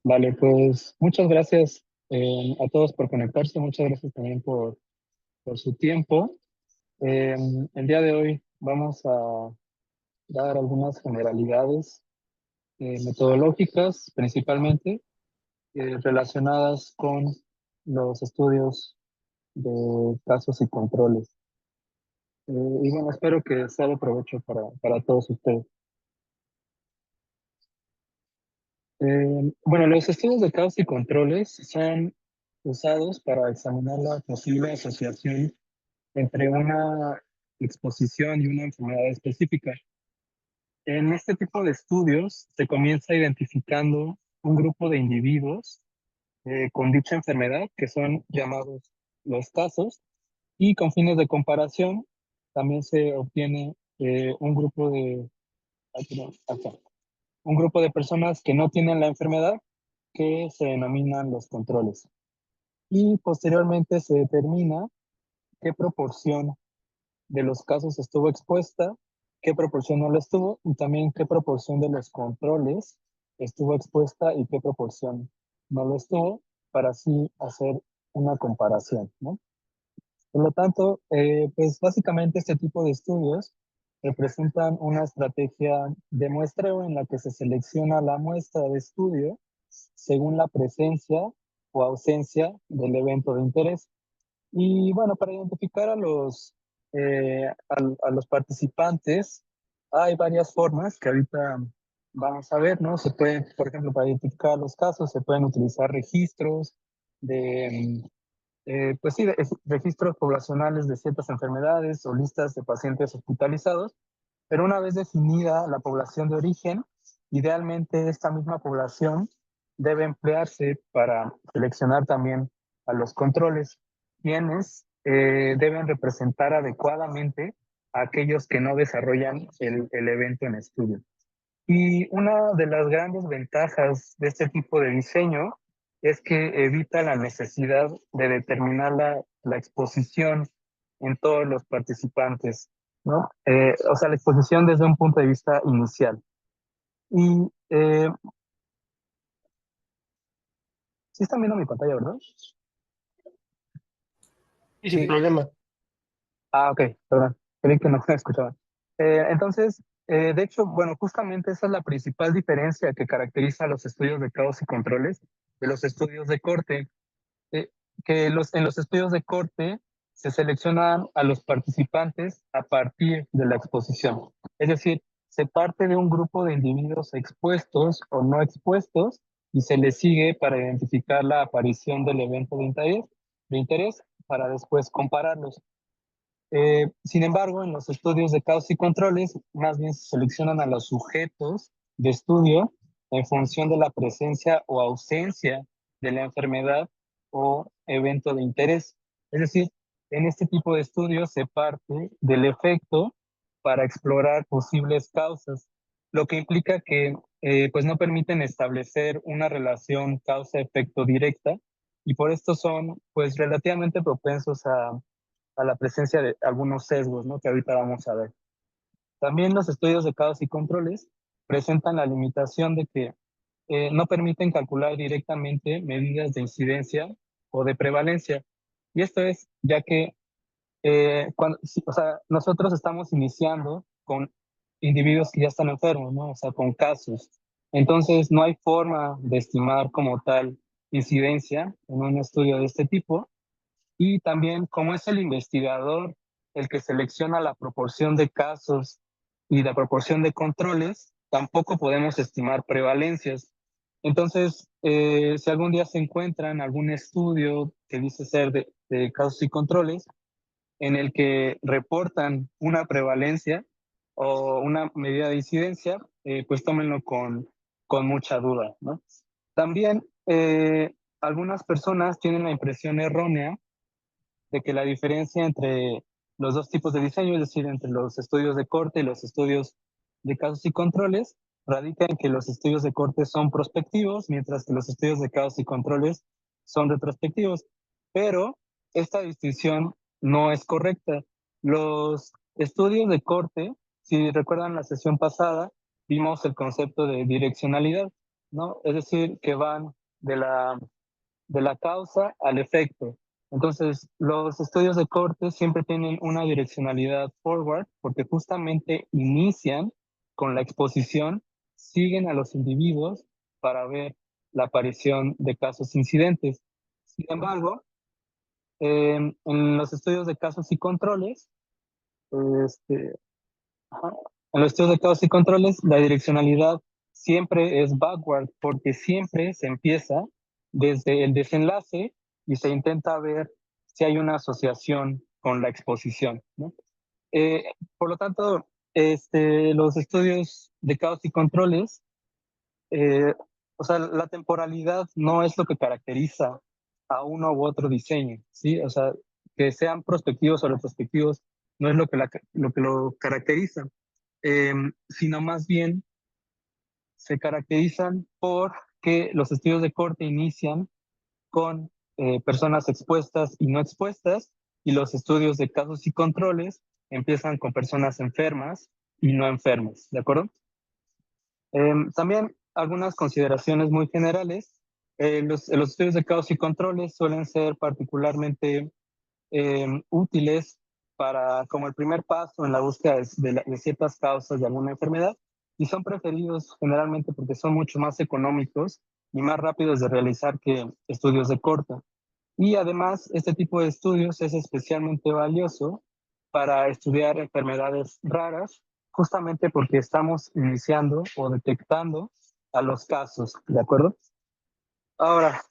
Vale, pues muchas gracias a todos por conectarse, muchas gracias también por su tiempo. Eh, el día de hoy vamos a dar algunas generalidades metodológicas, principalmente relacionadas con los estudios de casos y controles. Y bueno, espero que sea de provecho para todos ustedes. Bueno, los estudios de casos y controles son usados para examinar la posible asociación entre una exposición y una enfermedad específica. En este tipo de estudios se comienza identificando un grupo de individuos con dicha enfermedad, que son llamados los casos, y con fines de comparación también se obtiene ay, perdón, acá, un grupo de personas que no tienen la enfermedad, que se denominan los controles. Y posteriormente se determina qué proporción de los casos estuvo expuesta, qué proporción no lo estuvo y también qué proporción de los controles estuvo expuesta y qué proporción no lo estuvo, para así hacer una comparación, ¿no? Por lo tanto, pues básicamente este tipo de estudios representan una estrategia de muestreo en la que se selecciona la muestra de estudio según la presencia o ausencia del evento de interés. Y bueno, para identificar a los participantes, hay varias formas que ahorita vamos a ver, ¿no? Se pueden, por ejemplo, para identificar los casos, se pueden utilizar registros de, pues sí, registros poblacionales de ciertas enfermedades o listas de pacientes hospitalizados, pero una vez definida la población de origen, idealmente esta misma población debe emplearse para seleccionar también a los controles, quienes deben representar adecuadamente a aquellos que no desarrollan el evento en estudio. Y una de las grandes ventajas de este tipo de diseño es que evita la necesidad de determinar la exposición en todos los participantes, ¿no? O sea, la exposición desde un punto de vista inicial. Y sí están viendo mi pantalla, ¿verdad? Y sin Sí. problema. Ah, ok, perdón. Creí que no me escuchaban. Entonces, de hecho, bueno, justamente esa es la principal diferencia que caracteriza a los estudios de casos y controles de los estudios de corte. eh, en los estudios de corte se seleccionan a los participantes a partir de la exposición. Es decir, se parte de un grupo de individuos expuestos o no expuestos y se les sigue para identificar la aparición del evento de interés para después compararlos. Sin embargo, en los estudios de casos y controles, más bien se seleccionan a los sujetos de estudio en función de la presencia o ausencia de la enfermedad o evento de interés. Es decir, en este tipo de estudios se parte del efecto para explorar posibles causas, lo que implica que pues no permiten establecer una relación causa-efecto directa y por esto son pues relativamente propensos a la presencia de algunos sesgos, ¿no? Que ahorita vamos a ver. También los estudios de casos y controles presentan la limitación de que no permiten calcular directamente medidas de incidencia o de prevalencia. Y esto es ya que o sea, nosotros estamos iniciando con individuos que ya están enfermos, ¿no? O sea, con casos. Entonces, no hay forma de estimar como tal incidencia en un estudio de este tipo y también, como es el investigador el que selecciona la proporción de casos y la proporción de controles, tampoco podemos estimar prevalencias. Entonces, si algún día se encuentran algún estudio que dice ser de casos y controles, en el que reportan una prevalencia o una medida de incidencia, pues tómenlo con mucha duda, ¿no? También algunas personas tienen la impresión errónea de que la diferencia entre los dos tipos de diseño, es decir, entre los estudios de corte y los estudios de casos y controles, radica en que los estudios de corte son prospectivos, mientras que los estudios de casos y controles son retrospectivos. Pero esta distinción no es correcta. Los estudios de corte, si recuerdan la sesión pasada, vimos el concepto de direccionalidad. ¿no? Es decir, que van de la causa al efecto. Entonces, los estudios de corte siempre tienen una direccionalidad forward porque justamente inician con la exposición, siguen a los individuos para ver la aparición de casos incidentes. Sin embargo, en los estudios de casos y controles, este, ajá, en los estudios de casos y controles, la direccionalidad siempre es backward porque siempre se empieza desde el desenlace y se intenta ver si hay una asociación con la exposición, ¿no? Eh, por lo tanto, los estudios de casos y controles, eh, o sea, la temporalidad no es lo que caracteriza a uno u otro diseño, ¿sí? O sea, que sean prospectivos o retrospectivos no es lo que lo caracteriza, sino más bien se caracterizan por que los estudios de corte inician con personas expuestas y no expuestas, y los estudios de casos y controles empiezan con personas enfermas y no enfermas, ¿de acuerdo? También algunas consideraciones muy generales. Los estudios de casos y controles suelen ser particularmente útiles para como el primer paso en la búsqueda de ciertas causas de alguna enfermedad y son preferidos generalmente porque son mucho más económicos y más rápidos de realizar que estudios de corte. Y además, este tipo de estudios es especialmente valioso para estudiar enfermedades raras, justamente porque estamos iniciando o detectando a los casos, ¿de acuerdo? Ahora,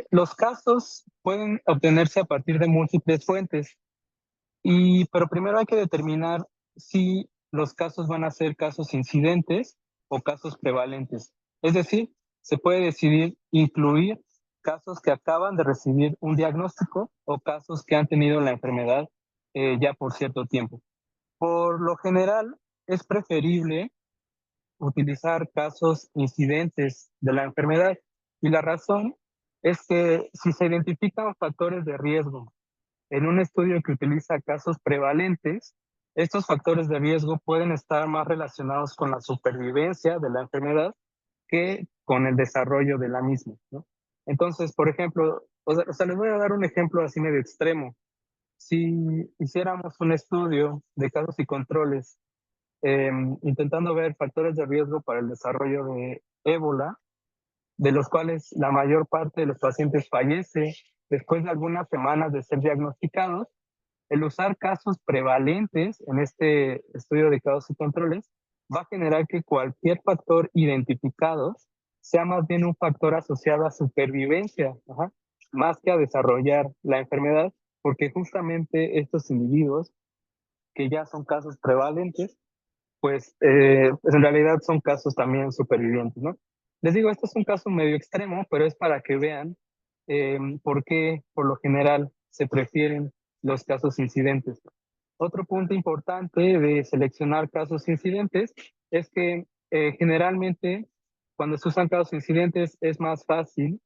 los casos pueden obtenerse a partir de múltiples fuentes, pero primero hay que determinar si los casos van a ser casos incidentes o casos prevalentes. Es decir, se puede decidir incluir casos que acaban de recibir un diagnóstico o casos que han tenido la enfermedad ya por cierto tiempo. Por lo general, es preferible utilizar casos incidentes de la enfermedad y la razón es que si se identifican factores de riesgo en un estudio que utiliza casos prevalentes, estos factores de riesgo pueden estar más relacionados con la supervivencia de la enfermedad que con el desarrollo de la misma, ¿no? Entonces, por ejemplo, les voy a dar un ejemplo así medio extremo. Si hiciéramos un estudio de casos y controles intentando ver factores de riesgo para el desarrollo de ébola, de los cuales la mayor parte de los pacientes fallece después de algunas semanas de ser diagnosticados, el usar casos prevalentes en este estudio de casos y controles va a generar que cualquier factor identificado sea más bien un factor asociado a supervivencia, ajá, más que a desarrollar la enfermedad, porque justamente estos individuos que ya son casos prevalentes, pues en realidad son casos también supervivientes, ¿no? Les digo, esto es un caso medio extremo, pero es para que vean por qué por lo general se prefieren los casos incidentes. Otro punto importante de seleccionar casos incidentes es que generalmente cuando se usan casos incidentes es más fácil,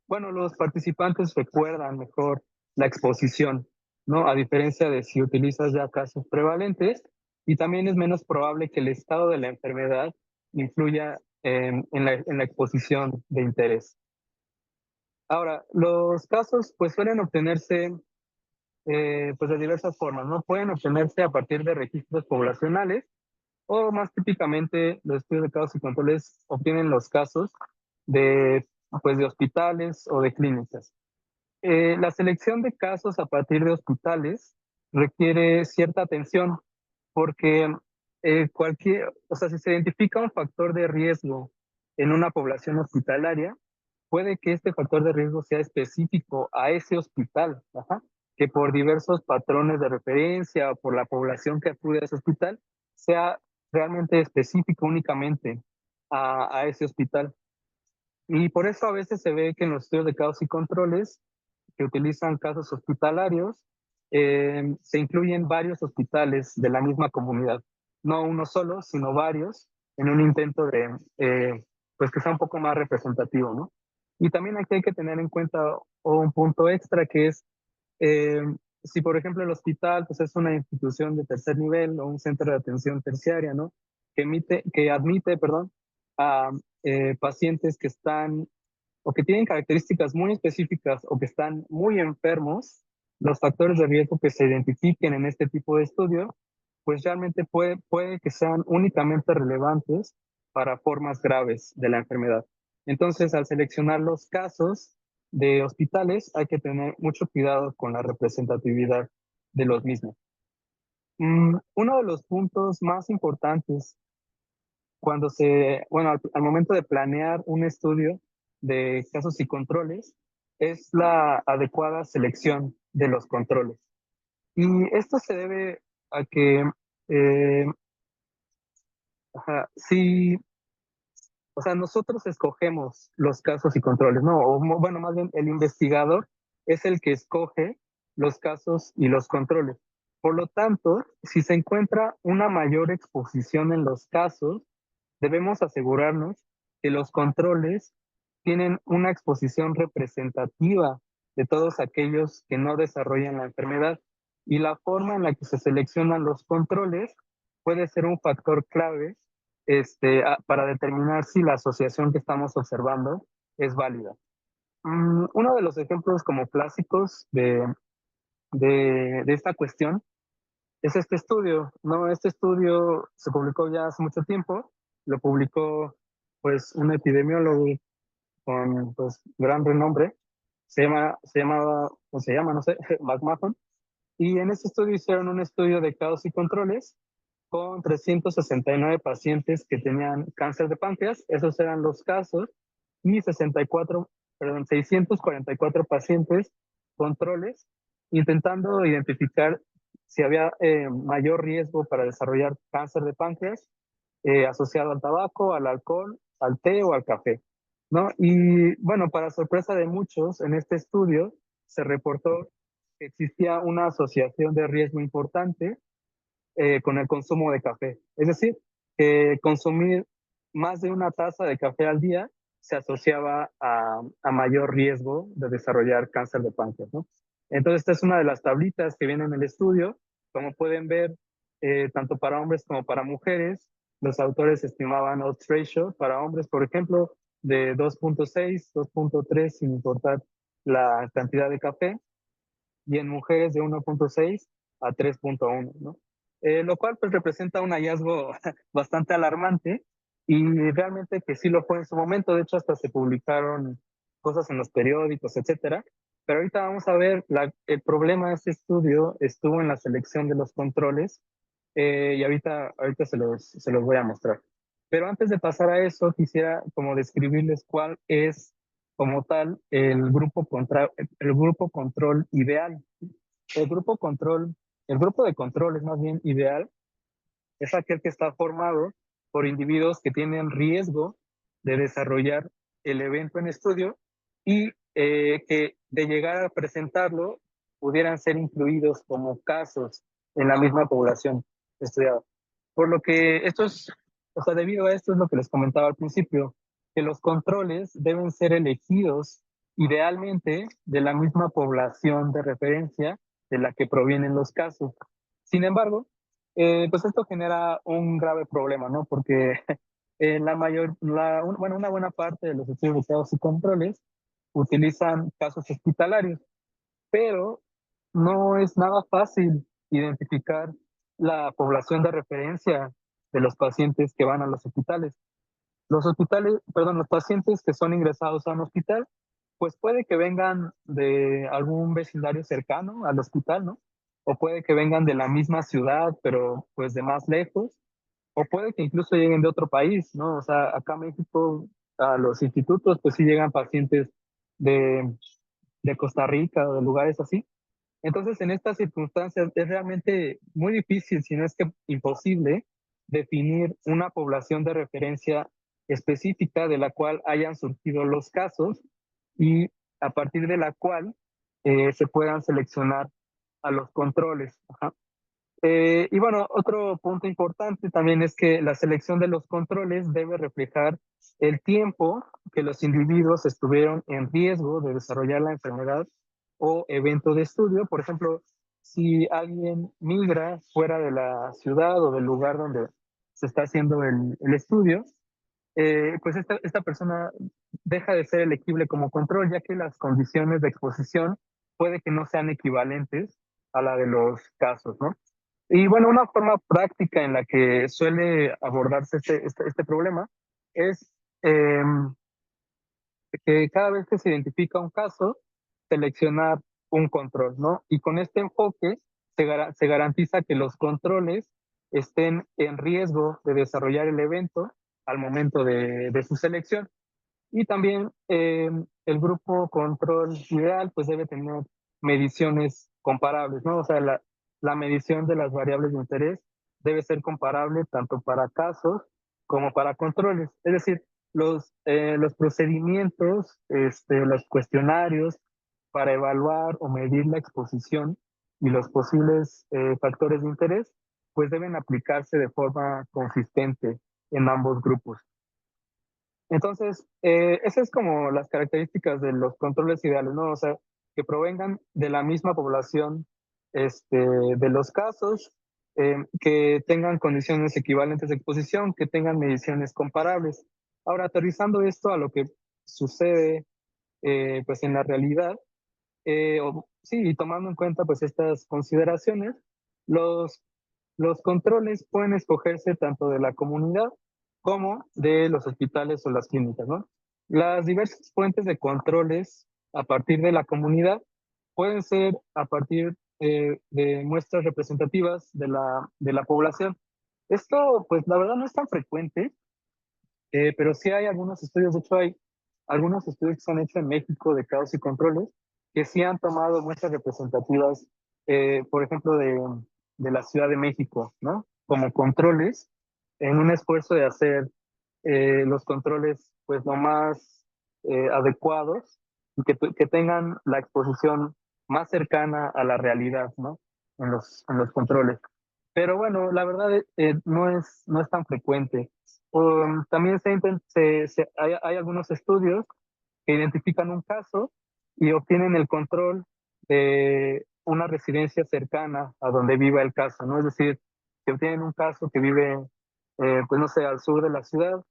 bueno, los participantes recuerdan mejor la exposición, ¿no? A diferencia de si utilizas ya casos prevalentes, y también es menos probable que el estado de la enfermedad influya en la exposición de interés. Ahora, los casos pues suelen obtenerse pues de diversas formas, ¿no? Pueden obtenerse a partir de registros poblacionales o más típicamente los estudios de casos y controles obtienen los casos de, pues, de hospitales o de clínicas. La selección de casos a partir de hospitales requiere cierta atención porque o sea, si se identifica un factor de riesgo en una población hospitalaria, puede que este factor de riesgo sea específico a ese hospital, ajá, que por diversos patrones de referencia o por la población que acude a ese hospital, sea realmente específico únicamente a ese hospital. Y por eso a veces se ve que en los estudios de casos y controles que utilizan casos hospitalarios, se incluyen varios hospitales de la misma comunidad, no uno solo, sino varios, en un intento de, pues que sea un poco más representativo, ¿no? Y también aquí hay que tener en cuenta un punto extra que es, eh, si por ejemplo el hospital pues es una institución de tercer nivel o un centro de atención terciaria, ¿no? Que admite, perdón, a pacientes que están o que tienen características muy específicas o que están muy enfermos, los factores de riesgo que se identifiquen en este tipo de estudio, pues realmente puede que sean únicamente relevantes para formas graves de la enfermedad. Entonces, al seleccionar los casos de hospitales, hay que tener mucho cuidado con la representatividad de los mismos. Uno de los puntos más importantes bueno, al momento de planear un estudio de casos y controles, es la adecuada selección de los controles. Y esto se debe a que, eh, si, o sea, nosotros escogemos los casos y controles, ¿no? Bueno, más bien el investigador es el que escoge los casos y los controles. Por lo tanto, si se encuentra una mayor exposición en los casos, debemos asegurarnos que los controles tienen una exposición representativa de todos aquellos que no desarrollan la enfermedad, y la forma en la que se seleccionan los controles puede ser un factor clave para determinar si la asociación que estamos observando es válida. Uno de los ejemplos como clásicos de esta cuestión es este estudio, ¿no? Este estudio se publicó ya hace mucho tiempo, lo publicó pues un epidemiólogo con pues gran renombre, se llama, no sé, McMahon, y en este estudio hicieron un estudio de casos y controles con 369 pacientes que tenían cáncer de páncreas, esos eran los casos, y 644 pacientes controles, intentando identificar si había mayor riesgo para desarrollar cáncer de páncreas asociado al tabaco, al alcohol, al té o al café, ¿no? Y bueno, para sorpresa de muchos, en este estudio se reportó que existía una asociación de riesgo importante con el consumo de café. Es decir, que consumir más de una taza de café al día se asociaba a mayor riesgo de desarrollar cáncer de páncreas, ¿no? Entonces, esta es una de las tablitas que viene en el estudio. Como pueden ver, tanto para hombres como para mujeres, los autores estimaban odds ratio para hombres, por ejemplo, de 2.6, 2.3, sin importar la cantidad de café, y en mujeres de 1.6 a 3.1, ¿no? Lo cual pues representa un hallazgo bastante alarmante, y realmente que sí lo fue en su momento. De hecho, hasta se publicaron cosas en los periódicos, etcétera. Pero ahorita vamos a ver, el problema de este estudio estuvo en la selección de los controles, y ahorita se los voy a mostrar. Pero antes de pasar a eso, quisiera como describirles cuál es como tal el grupo control ideal. El grupo control, el grupo de control es más bien ideal, es aquel que está formado por individuos que tienen riesgo de desarrollar el evento en estudio, y que de llegar a presentarlo pudieran ser incluidos como casos en la misma población estudiada. Por lo que o sea, debido a esto es lo que les comentaba al principio, que los controles deben ser elegidos idealmente de la misma población de referencia de la que provienen los casos. Sin embargo, pues esto genera un grave problema, ¿no? Porque bueno, una buena parte de los estudios de casos y controles utilizan casos hospitalarios, pero no es nada fácil identificar la población de referencia de los pacientes que van a los hospitales. Los pacientes que son ingresados a un hospital, pues puede que vengan de algún vecindario cercano al hospital, ¿no? O puede que vengan de la misma ciudad, pero pues de más lejos, o puede que incluso lleguen de otro país, ¿no? O sea, acá en México, a los institutos, pues sí llegan pacientes de, de Costa Rica o de lugares así. Entonces, en estas circunstancias es realmente muy difícil, si no es que imposible, definir una población de referencia específica de la cual hayan surgido los casos, y a partir de la cual se puedan seleccionar a los controles. Ajá. Y bueno, otro punto importante también es que la selección de los controles debe reflejar el tiempo que los individuos estuvieron en riesgo de desarrollar la enfermedad o evento de estudio. Por ejemplo, si alguien migra fuera de la ciudad o del lugar donde se está haciendo el estudio, pues esta persona deja de ser elegible como control, ya que las condiciones de exposición puede que no sean equivalentes a la de los casos, ¿no? Y bueno, una forma práctica en la que suele abordarse este problema es eh, que cada vez que se identifica un caso, seleccionar un control, ¿no? Y con este enfoque se garantiza que los controles estén en riesgo de desarrollar el evento al momento de su selección. Y también el grupo control ideal pues debe tener mediciones comparables, ¿no? O sea, la medición de las variables de interés debe ser comparable tanto para casos como para controles. Es decir, los procedimientos, los cuestionarios para evaluar o medir la exposición y los posibles factores de interés, pues deben aplicarse de forma consistente en ambos grupos. Entonces, esas es como las características de los controles ideales, ¿no? O sea, que provengan de la misma población de los casos, que tengan condiciones equivalentes de exposición, que tengan mediciones comparables. Ahora, aterrizando esto a lo que sucede pues en la realidad, sí, y tomando en cuenta pues estas consideraciones, los, los controles pueden escogerse tanto de la comunidad como de los hospitales o las clínicas, ¿no? Las diversas fuentes de controles a partir de la comunidad pueden ser a partir de muestras representativas de la población. Esto, pues la verdad no es tan frecuente, pero sí hay algunos estudios, de hecho hay algunos estudios que se han hecho en México de casos y controles, que sí han tomado muestras representativas, por ejemplo, de la Ciudad de México, ¿no? Como controles, en un esfuerzo de hacer los controles pues lo más adecuados y que tengan la exposición más cercana a la realidad, ¿no? En los controles. Pero bueno, la verdad no es tan frecuente. También hay algunos estudios que identifican un caso y obtienen el control de una residencia cercana a donde viva el caso, ¿no? Es decir, que obtienen un caso que vive, pues no sé, al sur de la ciudad,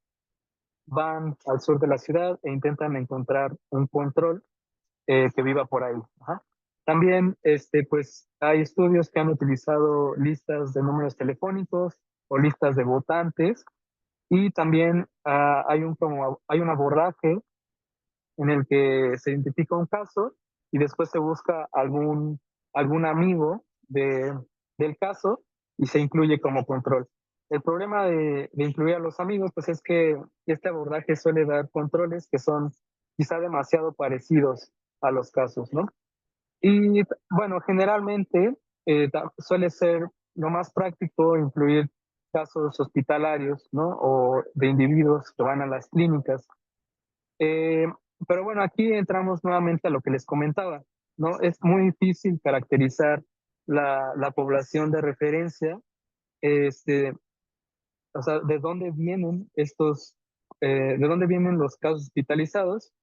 van al sur de la ciudad e intentan encontrar un control que viva por ahí. Ajá. También, pues, hay estudios que han utilizado listas de números telefónicos o listas de votantes y también hay un abordaje en el que se identifica un caso y después se busca algún amigo del caso y se incluye como control. El problema de incluir a los amigos, pues es que este abordaje suele dar controles que son quizá demasiado parecidos a los casos, ¿no? Y bueno, generalmente suele ser lo más práctico incluir casos hospitalarios, ¿no? O de individuos que van a las clínicas. Eh, pero bueno, aquí entramos nuevamente a lo que les comentaba, ¿no? Es muy difícil caracterizar la población de referencia, este, o sea, de dónde vienen de dónde vienen los casos hospitalizados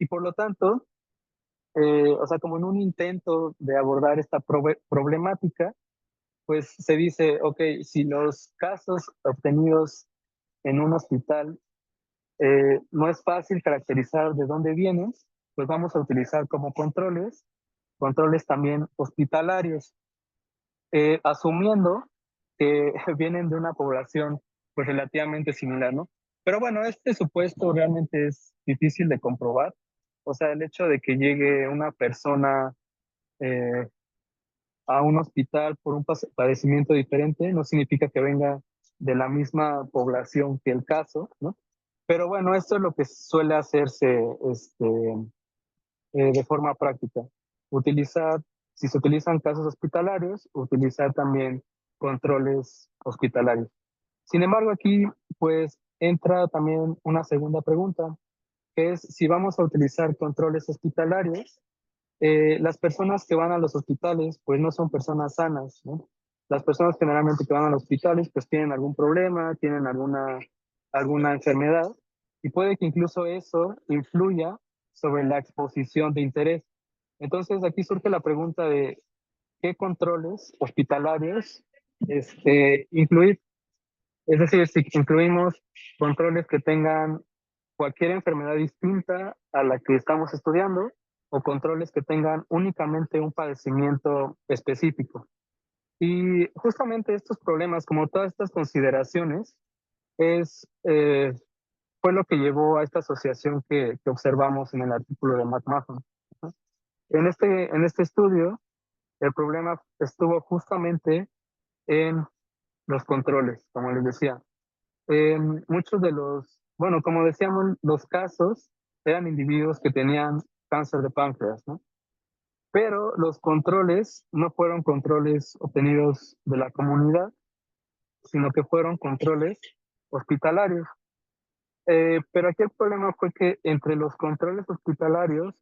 y por lo tanto, o sea, como en un intento de abordar esta problemática, pues se dice, ok, si los casos obtenidos en un hospital no es fácil caracterizar de dónde vienen, pues vamos a utilizar como controles también hospitalarios, asumiendo que vienen de una población pues relativamente similar, ¿no? Pero bueno, este supuesto realmente es difícil de comprobar. O sea, el hecho de que llegue una persona eh, a un hospital por un padecimiento diferente no significa que venga de la misma población que el caso, ¿no? Pero bueno, esto es lo que suele hacerse de forma práctica. Utilizar, si se utilizan casos hospitalarios, utilizar también controles hospitalarios. Sin embargo, aquí pues entra también una segunda pregunta, que es si vamos a utilizar controles hospitalarios, las personas que van a los hospitales pues no son personas sanas, ¿no? Las personas generalmente que van a los hospitales pues tienen algún problema, tienen alguna enfermedad y puede que incluso eso influya sobre la exposición de interés. Entonces aquí surge la pregunta de qué controles hospitalarios incluir. Es decir, si incluimos controles que tengan cualquier enfermedad distinta a la que estamos estudiando o controles que tengan únicamente un padecimiento específico. Y justamente estos problemas, como todas estas consideraciones, es, fue lo que llevó a esta asociación que observamos en el artículo de McMahon. En este estudio, el problema estuvo justamente en los controles, como les decía. Muchos de los, bueno, como decíamos, los casos eran individuos que tenían cáncer de páncreas, ¿no? Pero los controles no fueron controles obtenidos de la comunidad, sino que fueron controles hospitalarios. Pero aquí el problema fue que entre los controles hospitalarios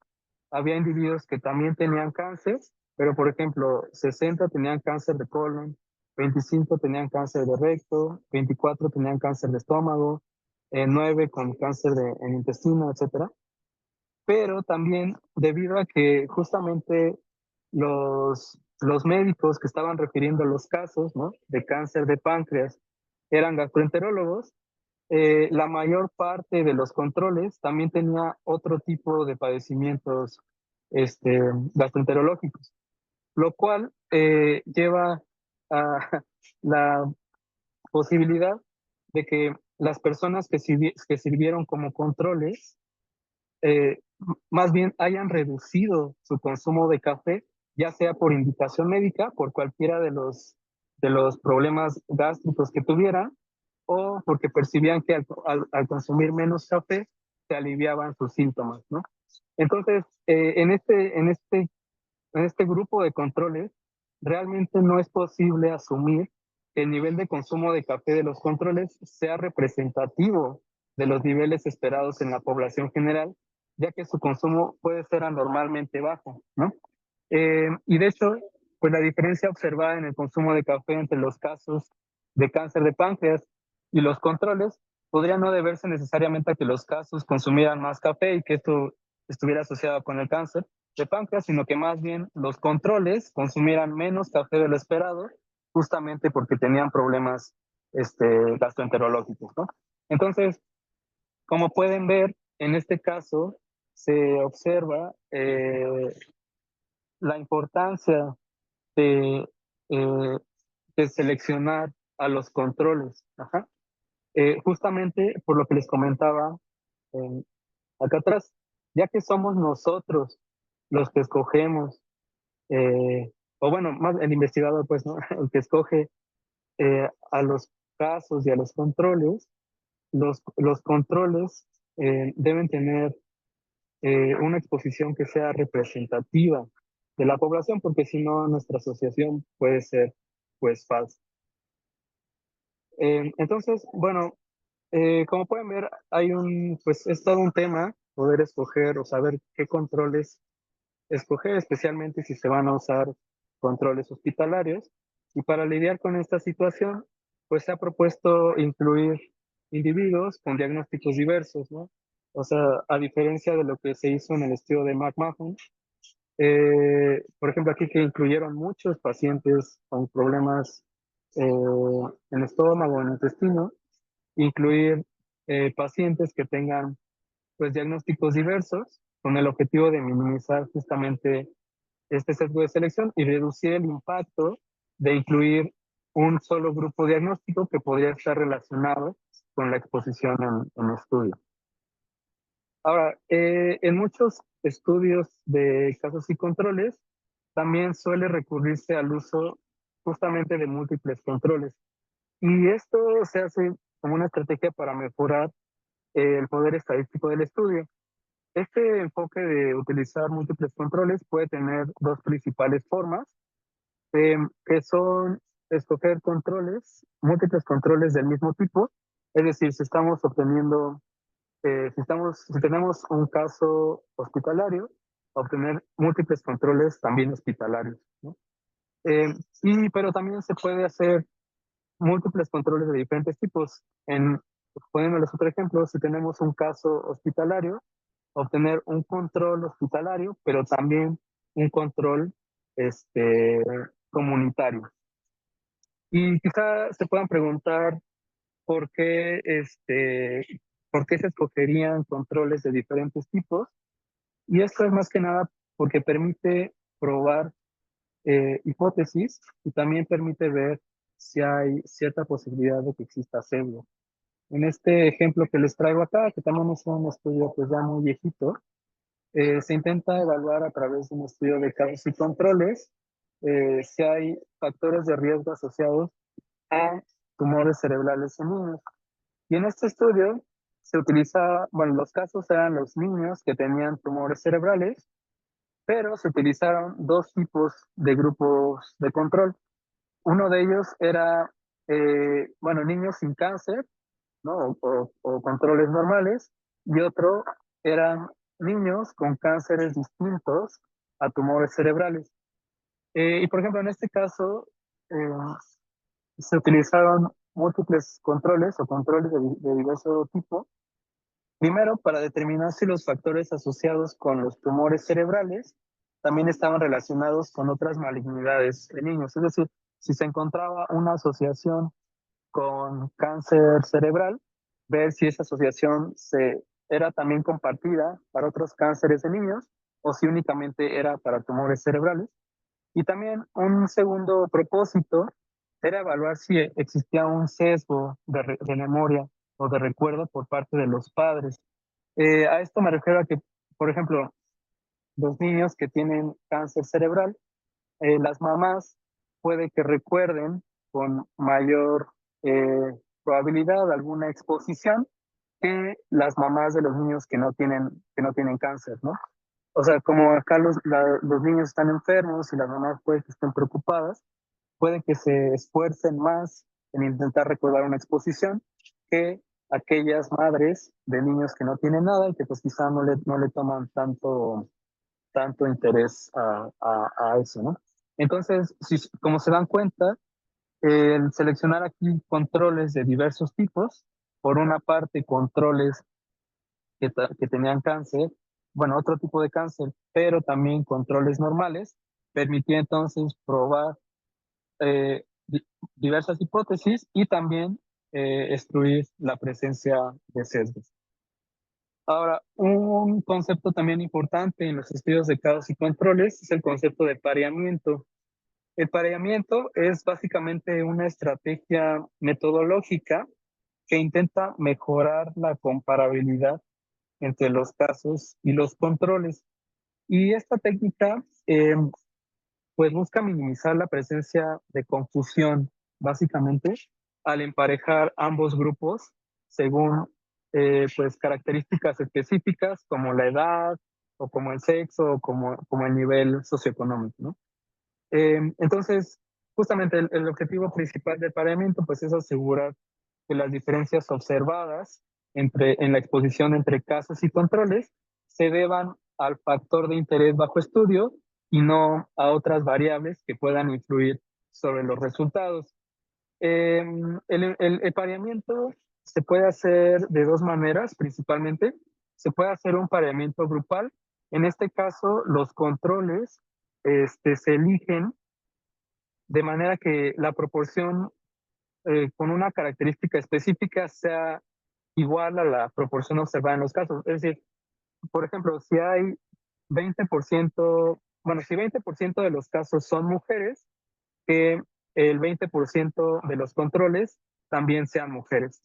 había individuos que también tenían cáncer, pero por ejemplo, 60 tenían cáncer de colon, 25 tenían cáncer de recto, 24 tenían cáncer de estómago, 9 con cáncer en intestino, etcétera. Pero también debido a que justamente los médicos que estaban refiriendo los casos, ¿no?, de cáncer de páncreas eran gastroenterólogos, la mayor parte de los controles también tenía otro tipo de padecimientos gastroenterológicos, lo cual lleva a la posibilidad de que las personas que sirvieron como controles más bien hayan reducido su consumo de café, ya sea por indicación médica, por cualquiera de los problemas gástricos que tuvieran, o porque percibían que al consumir menos café se aliviaban sus síntomas, ¿no? Entonces, en este grupo de controles, realmente no es posible asumir que el nivel de consumo de café de los controles sea representativo de los niveles esperados en la población general, ya que su consumo puede ser anormalmente bajo, ¿no? Y de hecho, pues la diferencia observada en el consumo de café entre los casos de cáncer de páncreas y los controles podría no deberse necesariamente a que los casos consumieran más café y que esto estuviera asociado con el cáncer de páncreas, sino que más bien los controles consumieran menos café de lo esperado, justamente porque tenían problemas gastroenterológicos, ¿no? Entonces, como pueden ver, en este caso se observa la importancia de, eh, de seleccionar a los controles. Ajá. Justamente por lo que les comentaba eh, acá atrás, ya que somos nosotros los que escogemos, o bueno, más el investigador, pues, ¿no? El que escoge a los casos y a los controles, los controles deben tener una exposición que sea representativa de la población, porque si no, nuestra asociación puede ser, pues, falsa. Entonces, bueno, como pueden ver, pues, es todo un tema poder escoger o saber qué controles escoger, especialmente si se van a usar controles hospitalarios. Y para lidiar con esta situación, pues se ha propuesto incluir individuos con diagnósticos diversos, ¿no? O sea, a diferencia de lo que se hizo en el estudio de McMahon, por ejemplo, aquí que incluyeron muchos pacientes con problemas en estómago, en intestino, incluir pacientes que tengan pues diagnósticos diversos con el objetivo de minimizar justamente este sesgo de selección y reducir el impacto de incluir un solo grupo diagnóstico que podría estar relacionado con la exposición en estudio. Ahora, en muchos estudios de casos y controles, también suele recurrirse al uso justamente de múltiples controles. Y esto se hace como una estrategia para mejorar el poder estadístico del estudio. Este enfoque de utilizar múltiples controles puede tener dos principales formas, que son escoger controles, múltiples controles del mismo tipo, es decir, si estamos obteniendo, si tenemos un caso hospitalario, obtener múltiples controles también hospitalarios, ¿no? Eh, pero también se puede hacer múltiples controles de diferentes tipos. Poniéndoles otro ejemplo, si tenemos un caso hospitalario, obtener un control hospitalario, pero también un control este, comunitario. Y quizá se puedan preguntar, por qué, por qué se escogerían controles de diferentes tipos. Y esto es más que nada porque permite probar hipótesis y también permite ver si hay cierta posibilidad de que exista sesgo. En este ejemplo que les traigo acá, que también es un estudio pues ya muy viejito, se intenta evaluar a través de un estudio de casos y controles si hay factores de riesgo asociados a tumores cerebrales en niños. Y en este estudio se utiliza, bueno, los casos eran los niños que tenían tumores cerebrales, pero se utilizaron dos tipos de grupos de control. Uno de ellos era, bueno, niños sin cáncer, ¿no? O controles normales, y otro eran niños con cánceres distintos a tumores cerebrales. Y por ejemplo, en este caso, eh, se utilizaron múltiples controles o controles de diverso tipo. Primero, para determinar si los factores asociados con los tumores cerebrales también estaban relacionados con otras malignidades de niños. Es decir, si se encontraba una asociación con cáncer cerebral, ver si esa asociación era también compartida para otros cánceres de niños o si únicamente era para tumores cerebrales. Y también un segundo propósito era evaluar si existía un sesgo de memoria o de recuerdo por parte de los padres. A esto me refiero a que, por ejemplo, los niños que tienen cáncer cerebral, las mamás puede que recuerden con mayor probabilidad alguna exposición que las mamás de los niños que no tienen cáncer, ¿no? O sea, como acá los niños están enfermos y las mamás puede que estén preocupadas, puede que se esfuercen más en intentar recordar una exposición que aquellas madres de niños que no tienen nada y que pues quizá no le toman tanto interés a eso, ¿no? Entonces, si, como se dan cuenta, el seleccionar aquí controles de diversos tipos, por una parte controles que tenían cáncer, bueno, otro tipo de cáncer, pero también controles normales, permitía entonces probar eh, di- diversas hipótesis y también excluir la presencia de sesgos. Ahora, un concepto también importante en los estudios de casos y controles es el concepto de pareamiento. El pareamiento es básicamente una estrategia metodológica que intenta mejorar la comparabilidad entre los casos y los controles. Y esta técnica pues busca minimizar la presencia de confusión, básicamente, al emparejar ambos grupos según pues características específicas como la edad o como el sexo o como el nivel socioeconómico, ¿no? Entonces, justamente el objetivo principal del pareamiento pues es asegurar que las diferencias observadas en la exposición entre casos y controles se deban al factor de interés bajo estudio y no a otras variables que puedan influir sobre los resultados. El pareamiento se puede hacer de dos maneras principalmente. Se puede hacer un pareamiento grupal. En este caso, los controles se eligen de manera que la proporción con una característica específica sea igual a la proporción observada en los casos. Es decir, por ejemplo, si hay 20%, bueno, si 20% de los casos son mujeres, que el 20% de los controles también sean mujeres.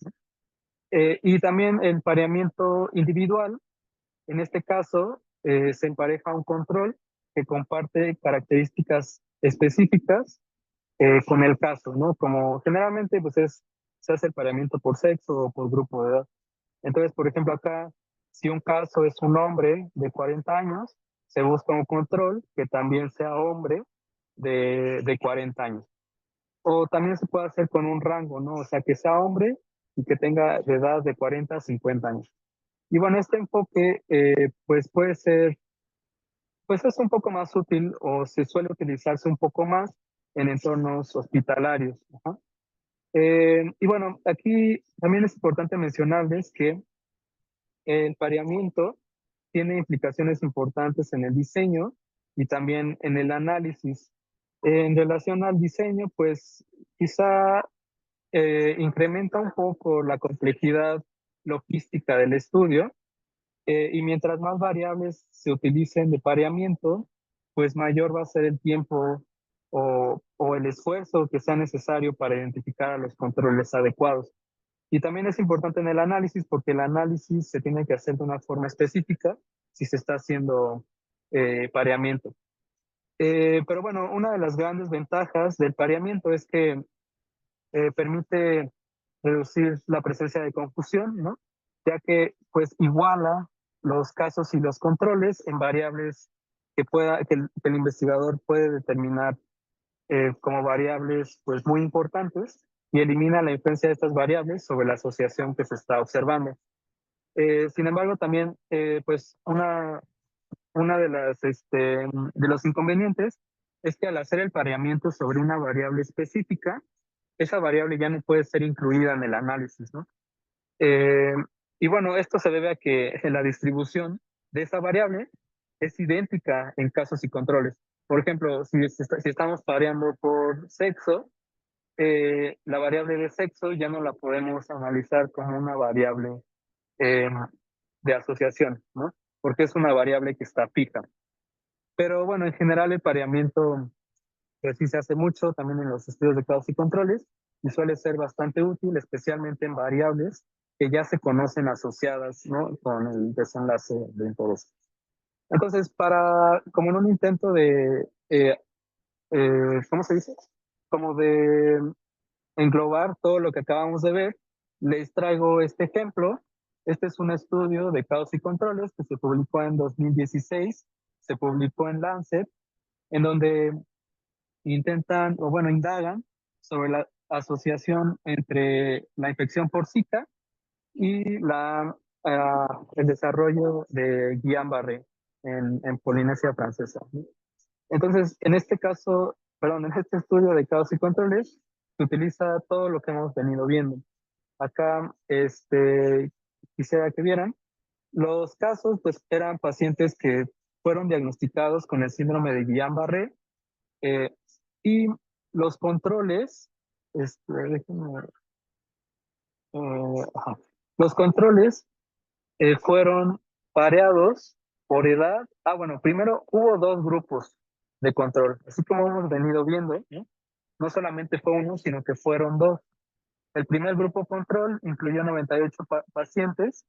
Y también el pareamiento individual, en este caso, se empareja un control que comparte características específicas con el caso, ¿no? Como generalmente pues se hace el pareamiento por sexo o por grupo de edad. Entonces, por ejemplo, acá, si un caso es un hombre de 40 años, se busca un control que también sea hombre de 40 años. O también se puede hacer con un rango, ¿no? O sea, que sea hombre y que tenga de edad de 40 a 50 años. Y bueno, este enfoque pues puede ser, pues es un poco más útil o se suele utilizarse un poco más en entornos hospitalarios. Ajá. Y bueno, aquí también es importante mencionarles que el pareamiento tiene implicaciones importantes en el diseño y también en el análisis. En relación al diseño, pues quizá incrementa un poco la complejidad logística del estudio, y mientras más variables se utilicen de pareamiento, pues mayor va a ser el tiempo o el esfuerzo que sea necesario para identificar a los controles adecuados. Y también es importante en el análisis porque el análisis se tiene que hacer de una forma específica si se está haciendo pareamiento. Pero bueno, una de las grandes ventajas del pareamiento es que permite reducir la presencia de confusión, ¿no? Ya que pues iguala los casos y los controles en variables que el investigador puede determinar como variables pues muy importantes y elimina la influencia de estas variables sobre la asociación que se está observando. Sin embargo, también pues una de los inconvenientes es que al hacer el pareamiento sobre una variable específica, esa variable ya no puede ser incluida en el análisis, ¿no? Eh, y bueno, esto se debe a que la distribución de esa variable es idéntica en casos y controles. Por ejemplo, si estamos pareando por sexo, la variable de sexo ya no la podemos analizar como una variable eh, de asociación, ¿no? Porque es una variable que está fija. Pero bueno, en general el pareamiento pues sí se hace mucho también en los estudios de casos y controles y suele ser bastante útil, especialmente en variables que ya se conocen asociadas, ¿no? Con el desenlace de interés. Entonces, como en un intento ¿cómo se dice? Como de englobar todo lo que acabamos de ver, les traigo este ejemplo. Este es un estudio de casos y controles que se publicó en 2016, se publicó en Lancet, en donde intentan, o bueno, indagan sobre la asociación entre la infección por Zika y el desarrollo de Guillain-Barré en Polinesia Francesa. Entonces, en este caso, perdón, en este estudio de casos y controles, se utiliza todo lo que hemos venido viendo. Acá, quisiera que vieran, los casos, pues, eran pacientes que fueron diagnosticados con el síndrome de Guillain-Barré, eh, y los controles, déjenme ver, ajá. Los controles fueron pareados por edad. Ah, bueno, primero hubo dos grupos de control, así como hemos venido viendo, ¿no? No solamente fue uno, sino que fueron dos. El primer grupo control incluyó 98 pacientes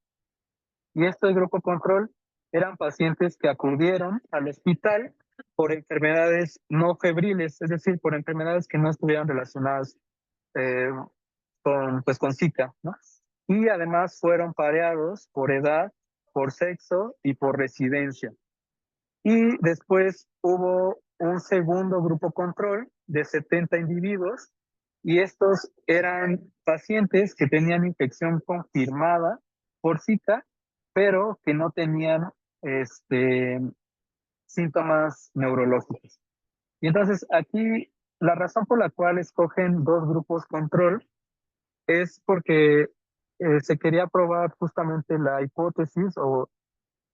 y este grupo control eran pacientes que acudieron al hospital por enfermedades no febriles, es decir, por enfermedades que no estuvieran relacionadas eh, con Zika, ¿no? Y además fueron pareados por edad, por sexo y por residencia. Y después hubo un segundo grupo control de 70 individuos y estos eran pacientes que tenían infección confirmada por Zika, pero que no tenían este, síntomas neurológicos. Y entonces aquí la razón por la cual escogen dos grupos control es porque se quería probar justamente la hipótesis o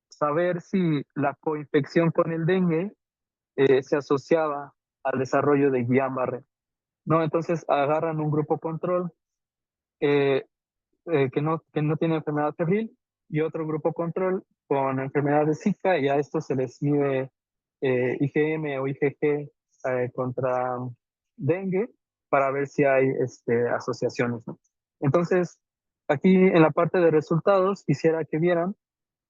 saber si la coinfección con el dengue se asociaba al desarrollo de Guillain-Barré. No, entonces agarran un grupo control eh, que no tiene enfermedad febril y otro grupo control con enfermedad de Zika y a esto se les mide IgM o IgG contra dengue para ver si hay asociaciones, ¿no? Entonces, aquí en la parte de resultados quisiera que vieran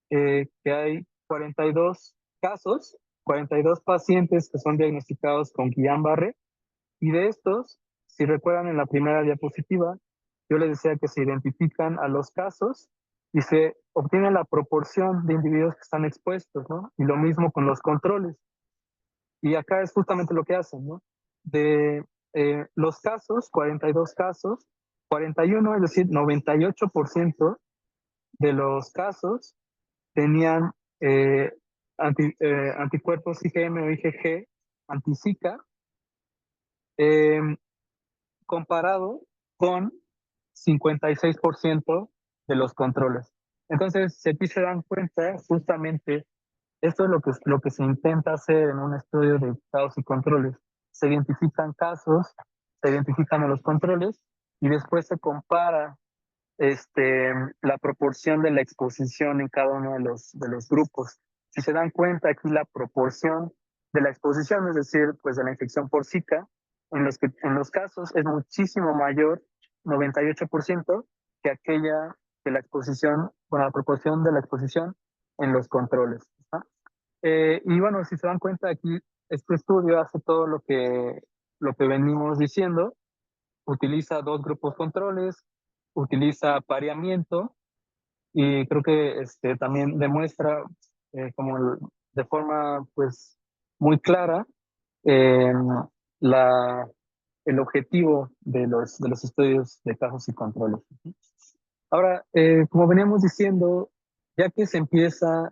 que hay 42 casos, 42 pacientes que son diagnosticados con Guillain-Barré y de estos, si recuerdan en la primera diapositiva, yo les decía que se identifican a los casos y se obtiene la proporción de individuos que están expuestos, ¿no? Y lo mismo con los controles. Y acá es justamente lo que hacen, ¿no? De los casos, 42 casos, 41, es decir, 98% de los casos tenían anticuerpos IgM o IgG anti-Zika, eh, comparado con 56% de los controles. Entonces, si aquí se dan cuenta, justamente esto es lo que se intenta hacer en un estudio de casos y controles. Se identifican casos, se identifican a los controles y después se compara la proporción de la exposición en cada uno de los grupos. Si se dan cuenta aquí la proporción de la exposición, es decir, pues de la infección por Zika, en los casos es muchísimo mayor, 98%, que aquella de la exposición, con la proporción de la exposición en los controles. ¿No? Y bueno, si se dan cuenta aquí, este estudio hace todo lo que venimos diciendo, utiliza dos grupos controles, utiliza pareamiento y creo que también demuestra de forma pues muy clara eh, la, el objetivo de los estudios de casos y controles. Ahora, como veníamos diciendo, ya que se empieza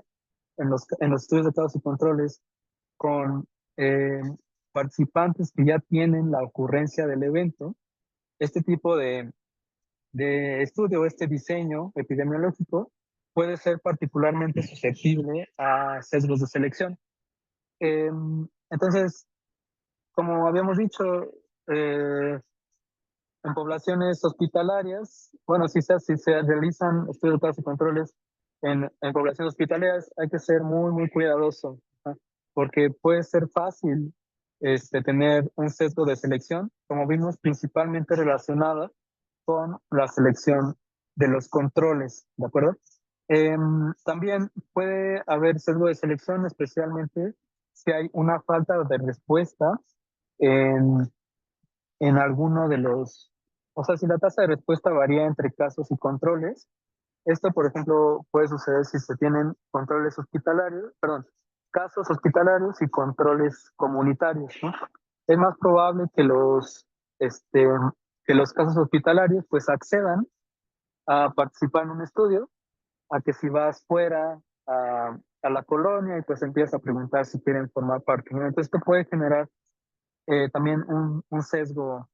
en los estudios de casos y controles con eh, participantes que ya tienen la ocurrencia del evento, este tipo de estudio, este diseño epidemiológico puede ser particularmente susceptible a sesgos de selección. Eh, entonces, como habíamos dicho, eh, en poblaciones hospitalarias, bueno, si se realizan estudios de casos y controles en poblaciones hospitalarias, hay que ser muy, muy cuidadoso, ¿no? Porque puede ser fácil tener un sesgo de selección, como vimos, principalmente relacionada con la selección de los controles, ¿de acuerdo? También puede haber sesgo de selección, especialmente si hay una falta de respuesta en, en alguno de los, o sea, si la tasa de respuesta varía entre casos y controles. Esto, por ejemplo, puede suceder si se tienen controles hospitalarios, perdón, casos hospitalarios y controles comunitarios, ¿no? Es más probable este, que los casos hospitalarios pues accedan a participar en un estudio, a que si vas fuera a la colonia y pues empiezas a preguntar si quieren formar parte, ¿no? Entonces esto puede generar también un sesgo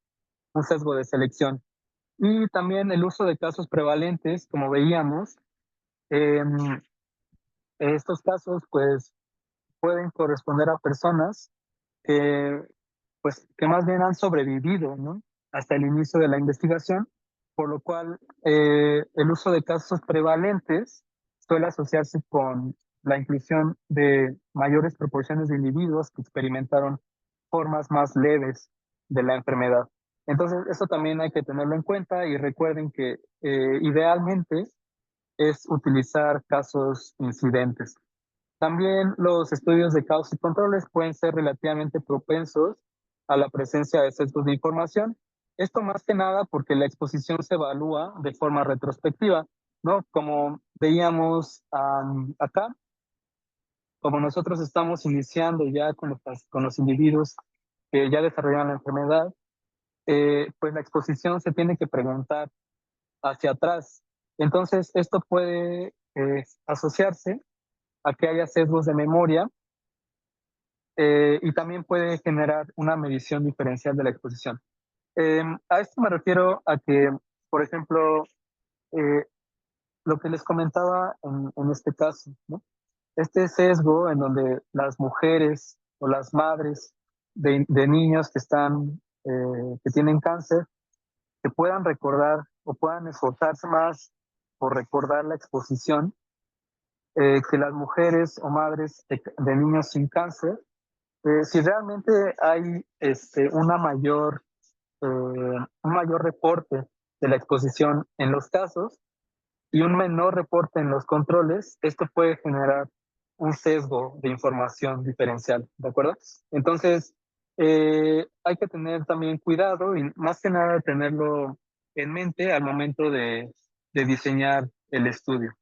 de selección. Y también el uso de casos prevalentes, como veíamos, eh, estos casos pues pueden corresponder a personas que, pues, que más bien han sobrevivido, ¿no? Hasta el inicio de la investigación, por lo cual el uso de casos prevalentes suele asociarse con la inclusión de mayores proporciones de individuos que experimentaron formas más leves de la enfermedad. Entonces, eso también hay que tenerlo en cuenta y recuerden que idealmente es utilizar casos incidentes. También los estudios de causas y controles pueden ser relativamente propensos a la presencia de sesgos de información. Esto más que nada porque la exposición se evalúa de forma retrospectiva, ¿no? Como veíamos acá, como nosotros estamos iniciando ya con los individuos que ya desarrollaron la enfermedad, pues la exposición se tiene que preguntar hacia atrás. Entonces, esto puede asociarse a que haya sesgos de memoria y también puede generar una medición diferencial de la exposición. A esto me refiero a que, por ejemplo, eh, lo que les comentaba en este caso, ¿no? Este sesgo en donde las mujeres o las madres de niños que que tienen cáncer, que puedan recordar o puedan esforzarse más por recordar la exposición, que las mujeres o madres de niños sin cáncer, si realmente hay un mayor reporte de la exposición en los casos y un menor reporte en los controles, esto puede generar un sesgo de información diferencial, ¿de acuerdo? Entonces, hay que tener también cuidado y más que nada tenerlo en mente al momento de diseñar el estudio.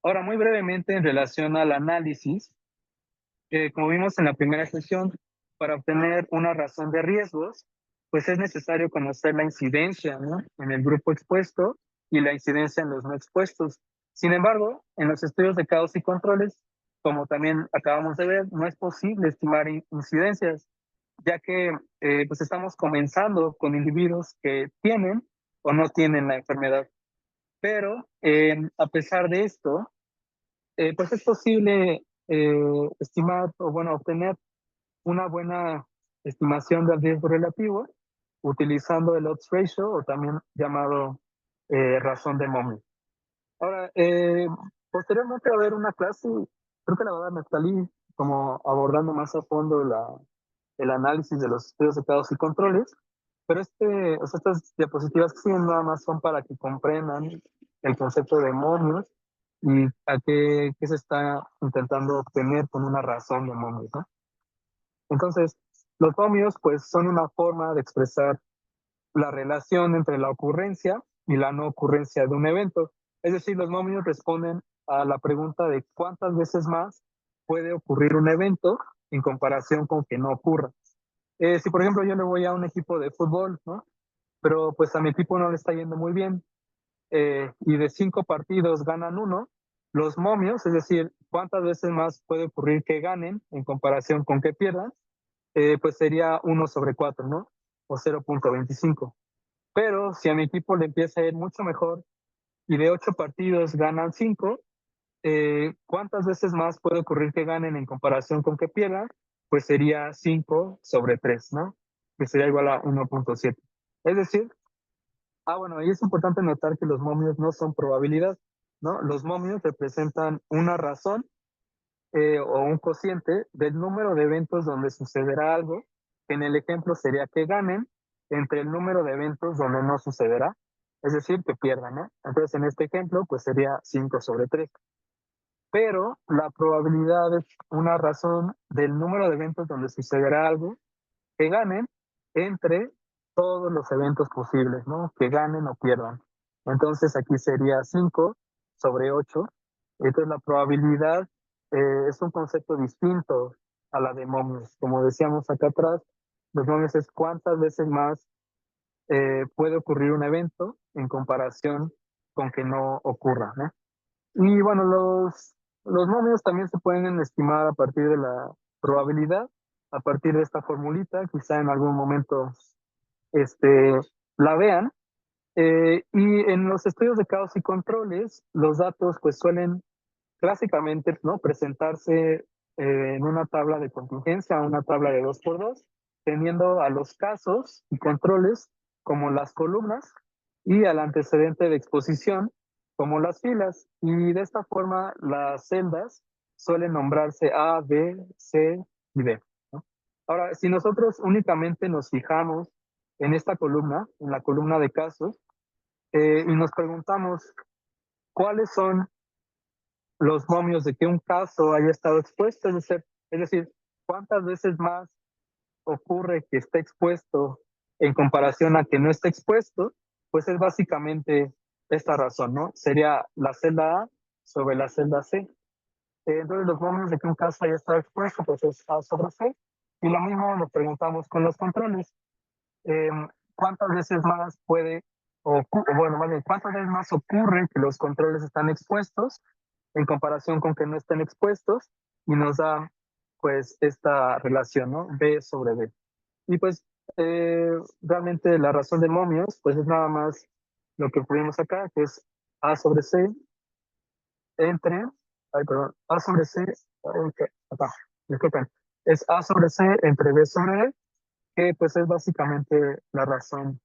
Ahora, muy brevemente en relación al análisis, como vimos en la primera sesión, para obtener una razón de riesgos, pues es necesario conocer la incidencia, ¿no? En el grupo expuesto y la incidencia en los no expuestos. Sin embargo, en los estudios de casos y controles, como también acabamos de ver, no es posible estimar incidencias, ya que pues estamos comenzando con individuos que tienen o no tienen la enfermedad. Pero a pesar de esto, pues es posible estimar o bueno, obtener una buena estimación del riesgo relativo utilizando el odds ratio o también llamado razón de momio. Ahora, posteriormente va a haber una clase, creo que la va a dar Natalie, como abordando más a fondo el análisis de los estudios de casos y controles, pero o sea, estas diapositivas que siguen nada más son para que comprendan el concepto de momios y a qué se está intentando obtener con una razón de momios, ¿no? Entonces, los momios pues son una forma de expresar la relación entre la ocurrencia y la no ocurrencia de un evento. Es decir, los momios responden a la pregunta de cuántas veces más puede ocurrir un evento en comparación con que no ocurra. Si por ejemplo yo le voy a un equipo de fútbol, ¿no? Pero pues a mi equipo no le está yendo muy bien, y de 5 partidos ganan uno, los momios, es decir, cuántas veces más puede ocurrir que ganen en comparación con que pierdan, pues sería 1/4, ¿no? O 0,25. Pero si a mi equipo le empieza a ir mucho mejor y de 8 partidos ganan 5, ¿cuántas veces más puede ocurrir que ganen en comparación con que pierdan? Pues sería 5/3, ¿no? Que sería igual a 1,7. Es decir, bueno, y es importante notar que los momios no son probabilidad, ¿no? Los momios representan una razón o un cociente del número de eventos donde sucederá algo, que en el ejemplo sería que ganen entre el número de eventos donde no sucederá, es decir, que pierdan, ¿no? Entonces, en este ejemplo, pues sería 5/3. Pero la probabilidad es una razón del número de eventos donde sucederá algo, que ganen entre todos los eventos posibles, ¿no? Que ganen o pierdan. Entonces aquí sería 5/8. Entonces la probabilidad es un concepto distinto a la de momios. Como decíamos acá atrás, los momios es cuántas veces más puede ocurrir un evento en comparación con que no ocurra, ¿no? Y bueno, los momios también se pueden estimar a partir de la probabilidad, a partir de esta formulita, quizá en algún momento este, la vean. Y en los estudios de casos y controles, los datos pues suelen clásicamente, ¿no? Presentarse en una tabla de contingencia, una tabla de 2x2, teniendo a los casos y controles como las columnas y al antecedente de exposición como las filas. Y de esta forma las celdas suelen nombrarse A, B, C y D, ¿no? Ahora, si nosotros únicamente nos fijamos en esta columna, en la columna de casos, y nos preguntamos cuáles son los momios de que un caso haya estado expuesto, es decir, cuántas veces más ocurre que esté expuesto en comparación a que no esté expuesto, pues es básicamente esta razón, ¿no? Sería la celda A sobre la celda C. Entonces los momios de que un caso haya estado expuesto, pues es A sobre C. Y lo mismo lo preguntamos con los controles. Eh, ¿Cuántas veces más puede, o bueno, más bien, cuántas veces más ocurre que los controles están expuestos en comparación con que no estén expuestos? Y nos da pues esta relación, ¿no? B sobre B. Y pues realmente la razón de momios pues es nada más lo que ponemos acá, que es A sobre C entre, ay, perdón, A sobre C, acá, disculpen, es A sobre C entre B sobre D, que pues es básicamente la razón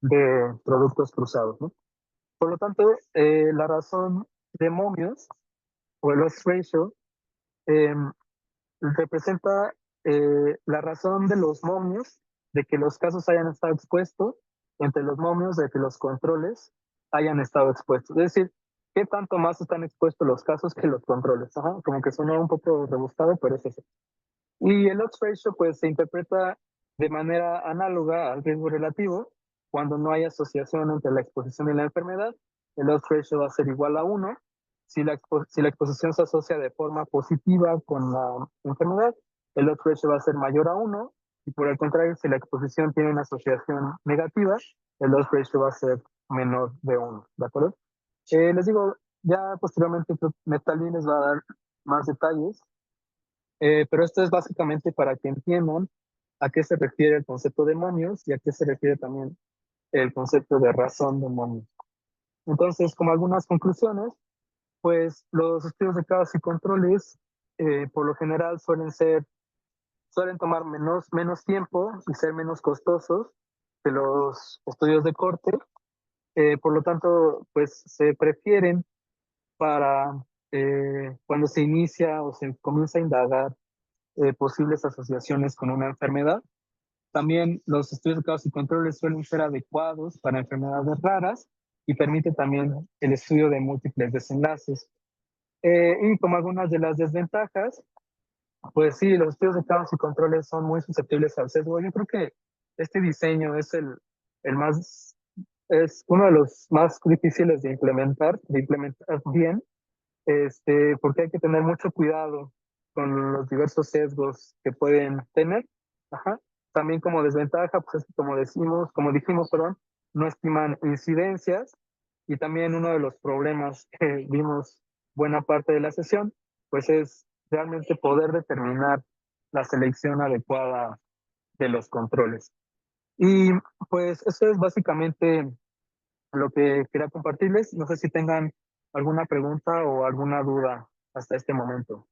de productos cruzados, ¿no? Por lo tanto, la razón de momios o el odds ratio eh, representa la razón de los momios de que los casos hayan estado expuestos entre los momios de que los controles hayan estado expuestos. Es decir, ¿qué tanto más están expuestos los casos que los controles? Ajá, como que suena un poco rebuscado, pero es eso. Y el odds ratio pues se interpreta de manera análoga al riesgo relativo. Cuando no hay asociación entre la exposición y la enfermedad, el odds ratio va a ser igual a 1. Si la exposición se asocia de forma positiva con la enfermedad, el odds ratio va a ser mayor a 1. Y por el contrario, si la exposición tiene una asociación negativa, el odds ratio va a ser menor de 1. ¿De acuerdo? Les digo, ya posteriormente Metalin les va a dar más detalles, pero esto es básicamente para que entiendan a qué se refiere el concepto de momios y a qué se refiere también el concepto de razón de momios. Entonces, como algunas conclusiones, pues los estudios de casos y controles por lo general suelen tomar menos tiempo y ser menos costosos de los estudios de corte. Por lo tanto, pues se prefieren para cuando se inicia o se comienza a indagar posibles asociaciones con una enfermedad. También los estudios de casos y controles suelen ser adecuados para enfermedades raras y permite también el estudio de múltiples desenlaces. Y como algunas de las desventajas, pues sí, los estudios de casos y controles son muy susceptibles al sesgo. Yo creo que este diseño es el más, es uno de los más difíciles de implementar bien, porque hay que tener mucho cuidado con los diversos sesgos que pueden tener. Ajá. También como desventaja, pues es que como dijimos, perdón, no estiman incidencias, y también uno de los problemas que vimos buena parte de la sesión, pues es realmente poder determinar la selección adecuada de los controles. Y pues eso es básicamente lo que quería compartirles. No sé si tengan alguna pregunta o alguna duda hasta este momento.